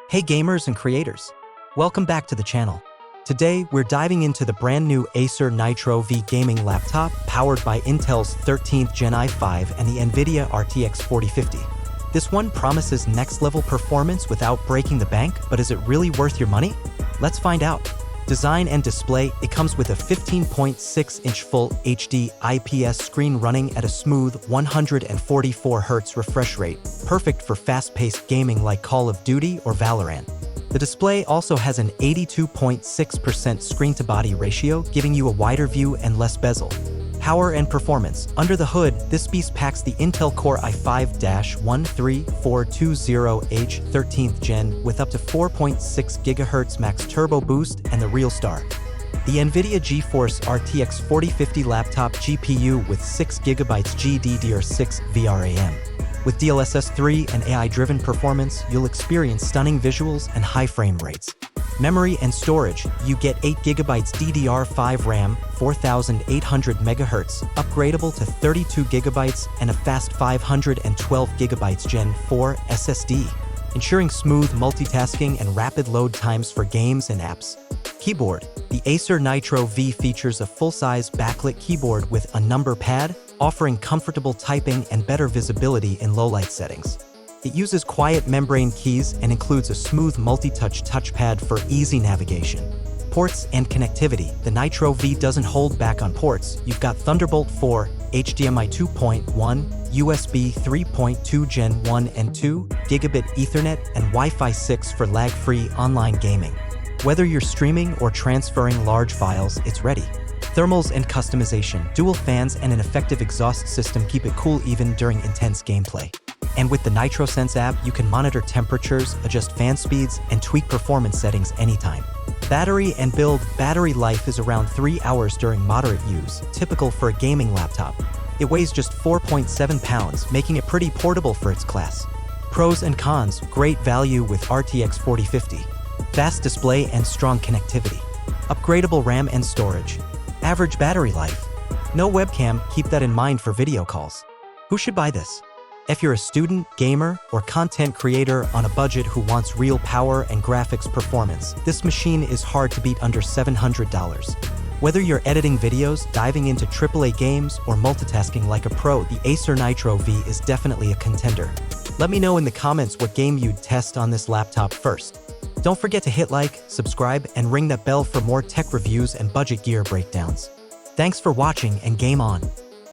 Hey gamers and creators! Welcome back to the channel. Today, we're diving into the brand new Acer Nitro V gaming laptop powered by Intel's 13th Gen i5 and the NVIDIA RTX 4050. This one promises next-level performance without breaking the bank, but is it really worth your money? Let's find out. Design and display: it comes with a 15.6-inch Full HD IPS screen running at a smooth 144Hz refresh rate, perfect for fast-paced gaming like Call of Duty or Valorant. The display also has an 82.6% screen-to-body ratio, giving you a wider view and less bezel. Power and performance: under the hood, this beast packs the Intel Core i5-13420H 13th Gen with up to 4.6 GHz max turbo boost and the real star, the NVIDIA GeForce RTX 4050 laptop GPU with 6GB GDDR6 RAM. With DLSS 3 and AI-driven performance, you'll experience stunning visuals and high frame rates. Memory and storage: you get 8GB DDR5 RAM, 4800 MHz, upgradable to 32GB, and a fast 512GB Gen 4 SSD, ensuring smooth multitasking and rapid load times for games and apps. Keyboard: the Acer Nitro V features a full-size backlit keyboard with a number pad, offering comfortable typing and better visibility in low-light settings. It uses quiet membrane keys and includes a smooth multi-touch touchpad for easy navigation. Ports and connectivity: the Nitro V doesn't hold back on ports. You've got Thunderbolt 4, HDMI 2.1, USB 3.2 Gen 1 and 2, Gigabit Ethernet, and Wi-Fi 6 for lag-free online gaming. Whether you're streaming or transferring large files, it's ready. Thermals and customization: dual fans and an effective exhaust system keep it cool even during intense gameplay. And with the NitroSense app, you can monitor temperatures, adjust fan speeds, and tweak performance settings anytime. Battery and build: battery life is around 3 hours during moderate use, typical for a gaming laptop. It weighs just 4.7 pounds, making it pretty portable for its class. Pros and cons: great value with RTX 4050. Fast display and strong connectivity. Upgradable RAM and storage. Average battery life. No webcam, keep that in mind for video calls. Who should buy this? If you're a student, gamer, or content creator on a budget who wants real power and graphics performance, this machine is hard to beat under $700. Whether you're editing videos, diving into AAA games, or multitasking like a pro, the Acer Nitro V is definitely a contender. Let me know in the comments what game you'd test on this laptop first. Don't forget to hit like, subscribe, and ring that bell for more tech reviews and budget gear breakdowns. Thanks for watching, and game on!